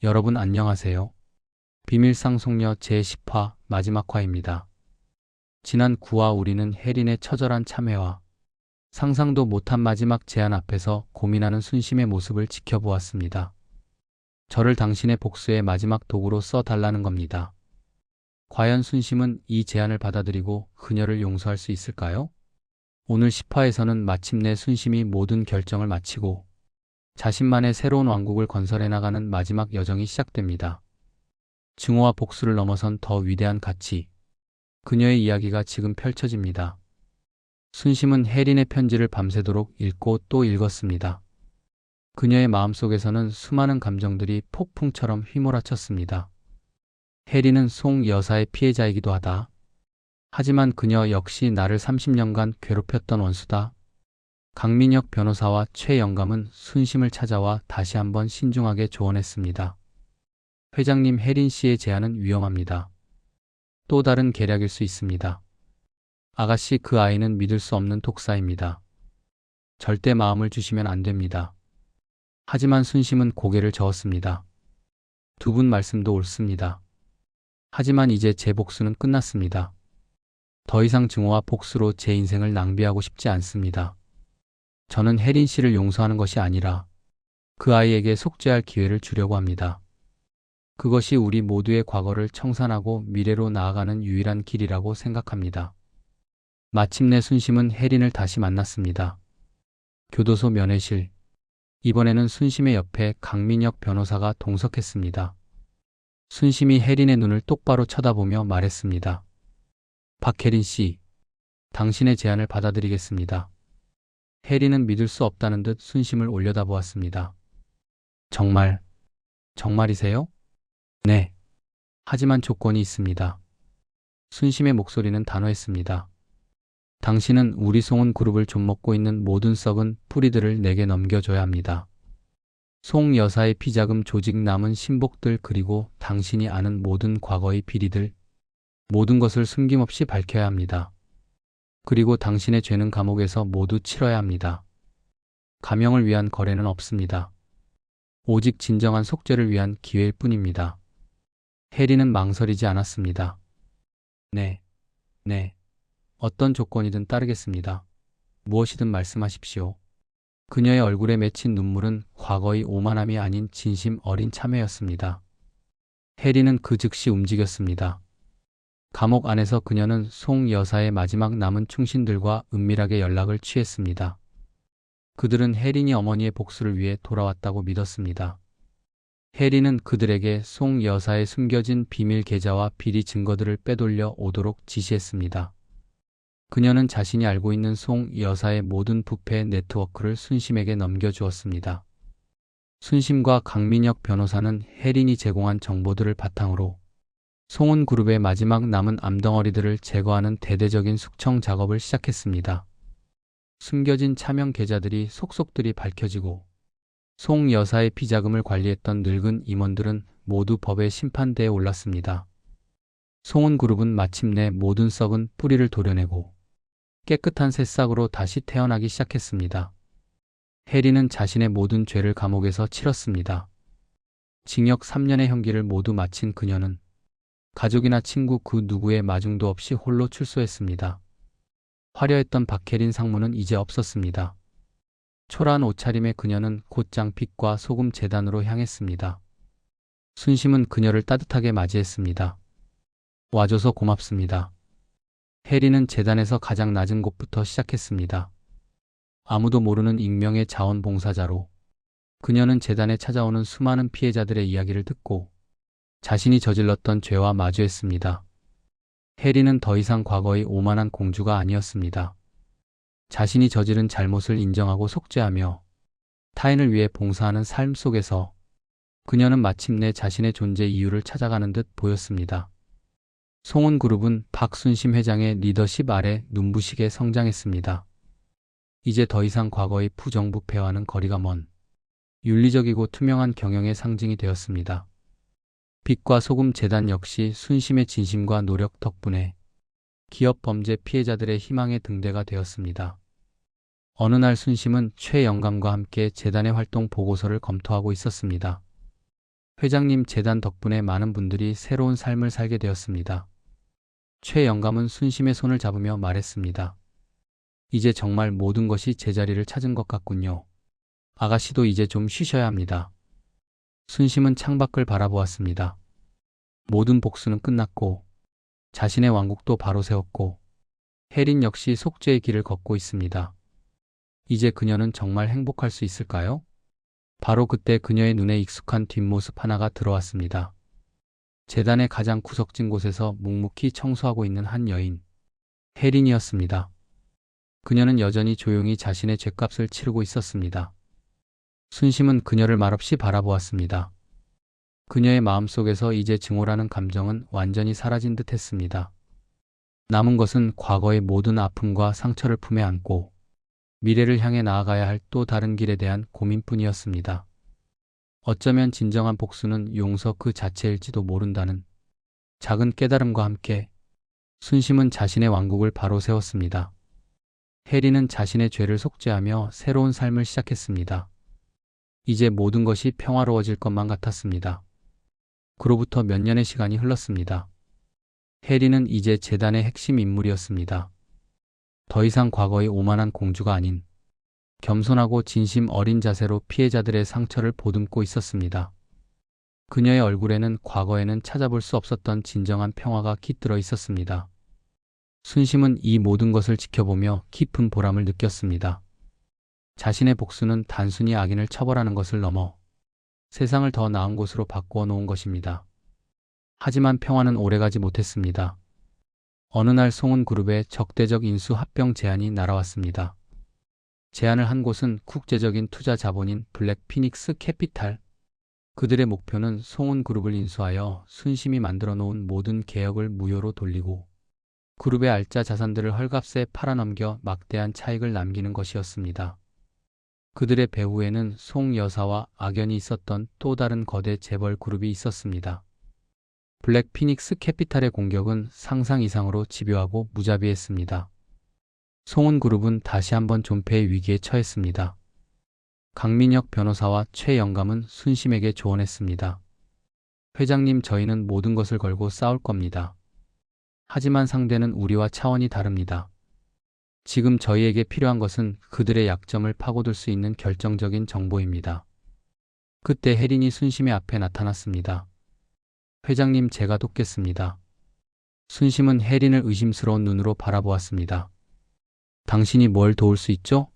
여러분 안녕하세요. 비밀상속녀 제10화 마지막 화입니다. 지난 9화 우리는 혜린의 처절한 참회와 상상도 못한 마지막 제안 앞에서 고민하는 순심의 모습을 지켜보았습니다. 저를 당신의 복수의 마지막 도구로 써달라는 겁니다. 과연 순심은 이 제안을 받아들이고 그녀를 용서할 수 있을까요? 오늘 10화에서는 마침내 순심이 모든 결정을 마치고 자신만의 새로운 왕국을 건설해 나가는 마지막 여정이 시작됩니다. 증오와 복수를 넘어선 더 위대한 가치, 그녀의 이야기가 지금 펼쳐집니다. 순심은 혜린의 편지를 밤새도록 읽고 또 읽었습니다. 그녀의 마음속에서는 수많은 감정들이 폭풍처럼 휘몰아쳤습니다. 혜린은 송 여사의 피해자이기도 하다. 하지만 그녀 역시 나를 30년간 괴롭혔던 원수다. 강민혁 변호사와 최 영감은 순심을 찾아와 다시 한번 신중하게 조언했습니다. 회장님, 혜린 씨의 제안은 위험합니다. 또 다른 계략일 수 있습니다. 아가씨, 그 아이는 믿을 수 없는 독사입니다. 절대 마음을 주시면 안 됩니다. 하지만 순심은 고개를 저었습니다. 두 분 말씀도 옳습니다. 하지만 이제 제 복수는 끝났습니다. 더 이상 증오와 복수로 제 인생을 낭비하고 싶지 않습니다. 저는 혜린 씨를 용서하는 것이 아니라 그 아이에게 속죄할 기회를 주려고 합니다. 그것이 우리 모두의 과거를 청산하고 미래로 나아가는 유일한 길이라고 생각합니다. 마침내 순심은 혜린을 다시 만났습니다. 교도소 면회실. 이번에는 순심의 옆에 강민혁 변호사가 동석했습니다. 순심이 혜린의 눈을 똑바로 쳐다보며 말했습니다. 박혜린 씨, 당신의 제안을 받아들이겠습니다. 혜린은 믿을 수 없다는 듯 순심을 올려다보았습니다. 정말이세요? 네. 하지만 조건이 있습니다. 순심의 목소리는 단호했습니다. 당신은 우리 송은 그룹을 좀먹고 있는 모든 썩은 뿌리들을 내게 넘겨줘야 합니다. 송 여사의 피자금, 조직, 남은 신복들, 그리고 당신이 아는 모든 과거의 비리들, 모든 것을 숨김없이 밝혀야 합니다. 그리고 당신의 죄는 감옥에서 모두 치러야 합니다. 가명을 위한 거래는 없습니다. 오직 진정한 속죄를 위한 기회일 뿐입니다. 혜린은 망설이지 않았습니다. 네. 어떤 조건이든 따르겠습니다. 무엇이든 말씀하십시오. 그녀의 얼굴에 맺힌 눈물은 과거의 오만함이 아닌 진심 어린 참회였습니다. 혜린은 그 즉시 움직였습니다. 감옥 안에서 그녀는 송 여사의 마지막 남은 충신들과 은밀하게 연락을 취했습니다. 그들은 혜린이 어머니의 복수를 위해 돌아왔다고 믿었습니다. 혜린은 그들에게 송 여사의 숨겨진 비밀 계좌와 비리 증거들을 빼돌려 오도록 지시했습니다. 그녀는 자신이 알고 있는 송 여사의 모든 부패 네트워크를 순심에게 넘겨주었습니다. 순심과 강민혁 변호사는 혜린이 제공한 정보들을 바탕으로 송은 그룹의 마지막 남은 암덩어리들을 제거하는 대대적인 숙청 작업을 시작했습니다. 숨겨진 차명 계좌들이 속속들이 밝혀지고 송 여사의 피자금을 관리했던 늙은 임원들은 모두 법의 심판대에 올랐습니다. 송은 그룹은 마침내 모든 썩은 뿌리를 도려내고 깨끗한 새싹으로 다시 태어나기 시작했습니다. 혜린은 자신의 모든 죄를 감옥에서 치렀습니다. 징역 3년의 형기를 모두 마친 그녀는 가족이나 친구 그 누구의 마중도 없이 홀로 출소했습니다. 화려했던 박혜린 상무는 이제 없었습니다. 초라한 옷차림의 그녀는 곧장 빛과 소금 재단으로 향했습니다. 순심은 그녀를 따뜻하게 맞이했습니다. 와줘서 고맙습니다. 혜린은 재단에서 가장 낮은 곳부터 시작했습니다. 아무도 모르는 익명의 자원봉사자로 그녀는 재단에 찾아오는 수많은 피해자들의 이야기를 듣고 자신이 저질렀던 죄와 마주했습니다. 혜린은 더 이상 과거의 오만한 공주가 아니었습니다. 자신이 저지른 잘못을 인정하고 속죄하며 타인을 위해 봉사하는 삶 속에서 그녀는 마침내 자신의 존재 이유를 찾아가는 듯 보였습니다. 송은 그룹은 박순심 회장의 리더십 아래 눈부시게 성장했습니다. 이제 더 이상 과거의 부정부패와는 거리가 먼 윤리적이고 투명한 경영의 상징이 되었습니다. 빛과 소금 재단 역시 순심의 진심과 노력 덕분에 기업 범죄 피해자들의 희망의 등대가 되었습니다. 어느 날 순심은 최 영감과 함께 재단의 활동 보고서를 검토하고 있었습니다. 회장님 재단 덕분에 많은 분들이 새로운 삶을 살게 되었습니다. 최 영감은 순심의 손을 잡으며 말했습니다. 이제 정말 모든 것이 제자리를 찾은 것 같군요. 아가씨도 이제 좀 쉬셔야 합니다. 순심은 창밖을 바라보았습니다. 모든 복수는 끝났고 자신의 왕국도 바로 세웠고 혜린 역시 속죄의 길을 걷고 있습니다. 이제 그녀는 정말 행복할 수 있을까요? 바로 그때 그녀의 눈에 익숙한 뒷모습 하나가 들어왔습니다. 재단의 가장 구석진 곳에서 묵묵히 청소하고 있는 한 여인, 혜린이었습니다. 그녀는 여전히 조용히 자신의 죗값을 치르고 있었습니다. 순심은 그녀를 말없이 바라보았습니다. 그녀의 마음속에서 이제 증오라는 감정은 완전히 사라진 듯 했습니다. 남은 것은 과거의 모든 아픔과 상처를 품에 안고 미래를 향해 나아가야 할 또 다른 길에 대한 고민뿐이었습니다. 어쩌면 진정한 복수는 용서 그 자체일지도 모른다는 작은 깨달음과 함께 순심은 자신의 왕국을 바로 세웠습니다. 혜리는 자신의 죄를 속죄하며 새로운 삶을 시작했습니다. 이제 모든 것이 평화로워질 것만 같았습니다. 그로부터 몇 년의 시간이 흘렀습니다. 혜리는 이제 재단의 핵심 인물이었습니다. 더 이상 과거의 오만한 공주가 아닌 겸손하고 진심 어린 자세로 피해자들의 상처를 보듬고 있었습니다. 그녀의 얼굴에는 과거에는 찾아볼 수 없었던 진정한 평화가 깃들어 있었습니다. 순심은 이 모든 것을 지켜보며 깊은 보람을 느꼈습니다. 자신의 복수는 단순히 악인을 처벌하는 것을 넘어 세상을 더 나은 곳으로 바꾸어 놓은 것입니다. 하지만 평화는 오래가지 못했습니다. 어느 날 송은그룹의 적대적 인수 합병 제안이 날아왔습니다. 제안을 한 곳은 국제적인 투자 자본인 블랙 피닉스 캐피탈. 그들의 목표는 송은그룹을 인수하여 순심이 만들어 놓은 모든 개혁을 무효로 돌리고 그룹의 알짜 자산들을 헐값에 팔아넘겨 막대한 차익을 남기는 것이었습니다. 그들의 배후에는 송 여사와 악연이 있었던 또 다른 거대 재벌 그룹이 있었습니다. 블랙 피닉스 캐피탈의 공격은 상상 이상으로 집요하고 무자비했습니다. 송은그룹은 다시 한번 존폐의 위기에 처했습니다. 강민혁 변호사와 최 영감은 순심에게 조언했습니다. 회장님, 저희는 모든 것을 걸고 싸울 겁니다. 하지만 상대는 우리와 차원이 다릅니다. 지금 저희에게 필요한 것은 그들의 약점을 파고들 수 있는 결정적인 정보입니다. 그때 혜린이 순심의 앞에 나타났습니다. 회장님, 제가 돕겠습니다. 순심은 혜린을 의심스러운 눈으로 바라보았습니다. 당신이 뭘 도울 수 있죠?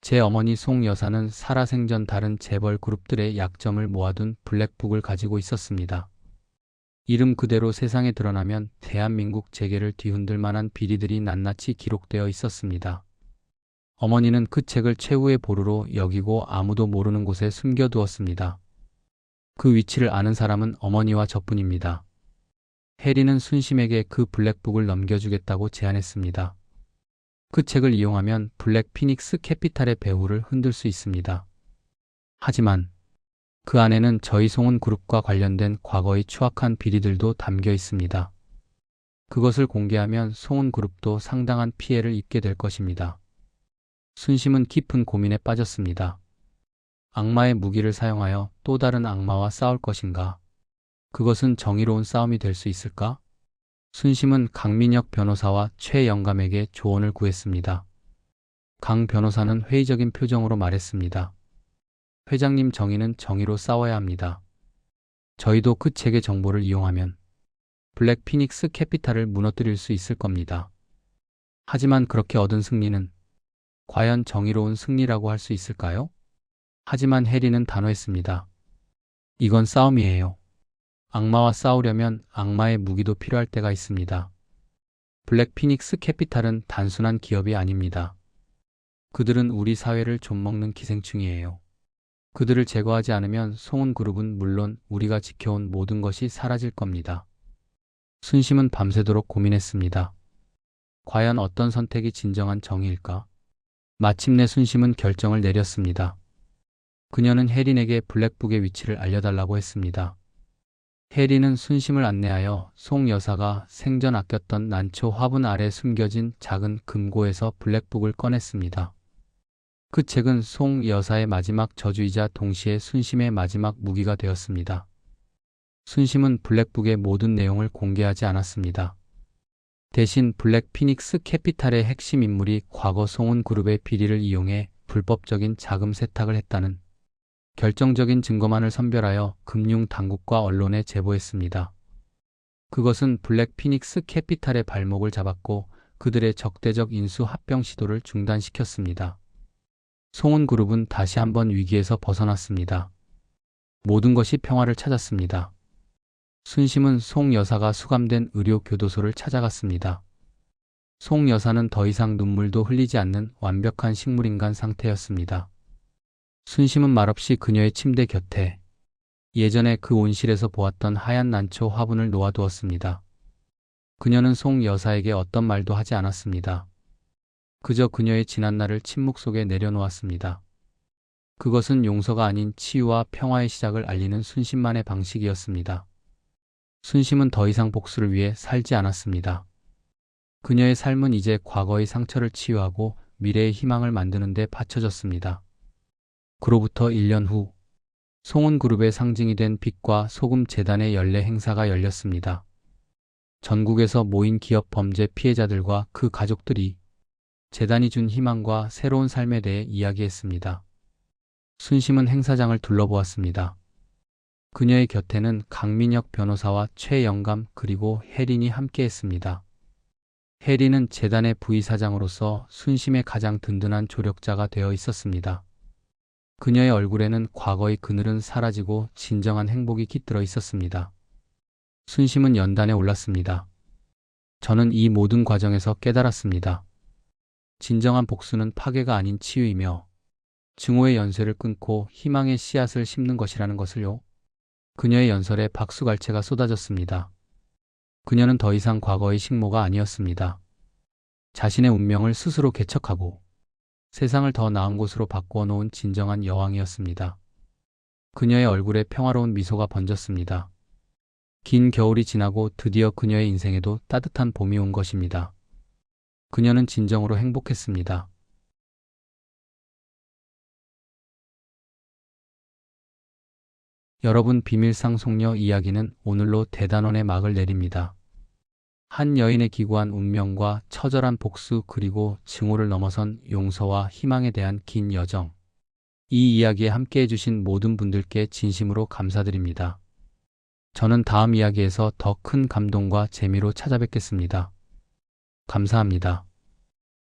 제 어머니 송 여사는 살아생전 다른 재벌 그룹들의 약점을 모아둔 블랙북을 가지고 있었습니다. 이름 그대로 세상에 드러나면 대한민국 재계를 뒤흔들 만한 비리들이 낱낱이 기록되어 있었습니다. 어머니는 그 책을 최후의 보루로 여기고 아무도 모르는 곳에 숨겨두었습니다. 그 위치를 아는 사람은 어머니와 저뿐입니다. 혜리는 순심에게 그 블랙북을 넘겨주겠다고 제안했습니다. 그 책을 이용하면 블랙 피닉스 캐피탈의 배후를 흔들 수 있습니다. 하지만 그 안에는 저희 송은그룹과 관련된 과거의 추악한 비리들도 담겨 있습니다. 그것을 공개하면 송은그룹도 상당한 피해를 입게 될 것입니다. 순심은 깊은 고민에 빠졌습니다. 악마의 무기를 사용하여 또 다른 악마와 싸울 것인가? 그것은 정의로운 싸움이 될 수 있을까? 순심은 강민혁 변호사와 최 영감에게 조언을 구했습니다. 강 변호사는 회의적인 표정으로 말했습니다. 회장님, 정의는 정의로 싸워야 합니다. 저희도 그 책의 정보를 이용하면 블랙 피닉스 캐피탈을 무너뜨릴 수 있을 겁니다. 하지만 그렇게 얻은 승리는 과연 정의로운 승리라고 할 수 있을까요? 하지만 해리는 단호했습니다. 이건 싸움이에요. 악마와 싸우려면 악마의 무기도 필요할 때가 있습니다. 블랙 피닉스 캐피탈은 단순한 기업이 아닙니다. 그들은 우리 사회를 좀먹는 기생충이에요. 그들을 제거하지 않으면 송은그룹은 물론 우리가 지켜온 모든 것이 사라질 겁니다. 순심은 밤새도록 고민했습니다. 과연 어떤 선택이 진정한 정의일까? 마침내 순심은 결정을 내렸습니다. 그녀는 혜린에게 블랙북의 위치를 알려달라고 했습니다. 혜린은 순심을 안내하여 송 여사가 생전 아꼈던 난초 화분 아래 숨겨진 작은 금고에서 블랙북을 꺼냈습니다. 그 책은 송 여사의 마지막 저주이자 동시에 순심의 마지막 무기가 되었습니다. 순심은 블랙북의 모든 내용을 공개하지 않았습니다. 대신 블랙 피닉스 캐피탈의 핵심 인물이 과거 송은 그룹의 비리를 이용해 불법적인 자금 세탁을 했다는 결정적인 증거만을 선별하여 금융 당국과 언론에 제보했습니다. 그것은 블랙 피닉스 캐피탈의 발목을 잡았고 그들의 적대적 인수 합병 시도를 중단시켰습니다. 송은 그룹은 다시 한번 위기에서 벗어났습니다. 모든 것이 평화를 찾았습니다. 순심은 송 여사가 수감된 의료 교도소를 찾아갔습니다. 송 여사는 더 이상 눈물도 흘리지 않는 완벽한 식물인간 상태였습니다. 순심은 말없이 그녀의 침대 곁에 예전에 그 온실에서 보았던 하얀 난초 화분을 놓아두었습니다. 그녀는 송 여사에게 어떤 말도 하지 않았습니다. 그저 그녀의 지난날을 침묵 속에 내려놓았습니다. 그것은 용서가 아닌 치유와 평화의 시작을 알리는 순심만의 방식이었습니다. 순심은 더 이상 복수를 위해 살지 않았습니다. 그녀의 삶은 이제 과거의 상처를 치유하고 미래의 희망을 만드는 데 바쳐졌습니다. 그로부터 1년 후, 송은 그룹의 상징이 된 빛과 소금 재단의 연례 행사가 열렸습니다. 전국에서 모인 기업 범죄 피해자들과 그 가족들이 재단이 준 희망과 새로운 삶에 대해 이야기했습니다. 순심은 행사장을 둘러보았습니다. 그녀의 곁에는 강민혁 변호사와 최영감 그리고 혜린이 함께했습니다. 혜린은 재단의 부의사장으로서 순심의 가장 든든한 조력자가 되어 있었습니다. 그녀의 얼굴에는 과거의 그늘은 사라지고 진정한 행복이 깃들어 있었습니다. 순심은 연단에 올랐습니다. 저는 이 모든 과정에서 깨달았습니다. 진정한 복수는 파괴가 아닌 치유이며 증오의 연쇄를 끊고 희망의 씨앗을 심는 것이라는 것을요. 그녀의 연설에 박수갈채가 쏟아졌습니다. 그녀는 더 이상 과거의 식모가 아니었습니다. 자신의 운명을 스스로 개척하고 세상을 더 나은 곳으로 바꾸어 놓은 진정한 여왕이었습니다. 그녀의 얼굴에 평화로운 미소가 번졌습니다. 긴 겨울이 지나고 드디어 그녀의 인생에도 따뜻한 봄이 온 것입니다. 그녀는 진정으로 행복했습니다. 여러분, 비밀상 송녀 이야기는 오늘로 대단원의 막을 내립니다. 한 여인의 기구한 운명과 처절한 복수 그리고 증오를 넘어선 용서와 희망에 대한 긴 여정. 이 이야기에 함께 해주신 모든 분들께 진심으로 감사드립니다. 저는 다음 이야기에서 더 큰 감동과 재미로 찾아뵙겠습니다. 감사합니다.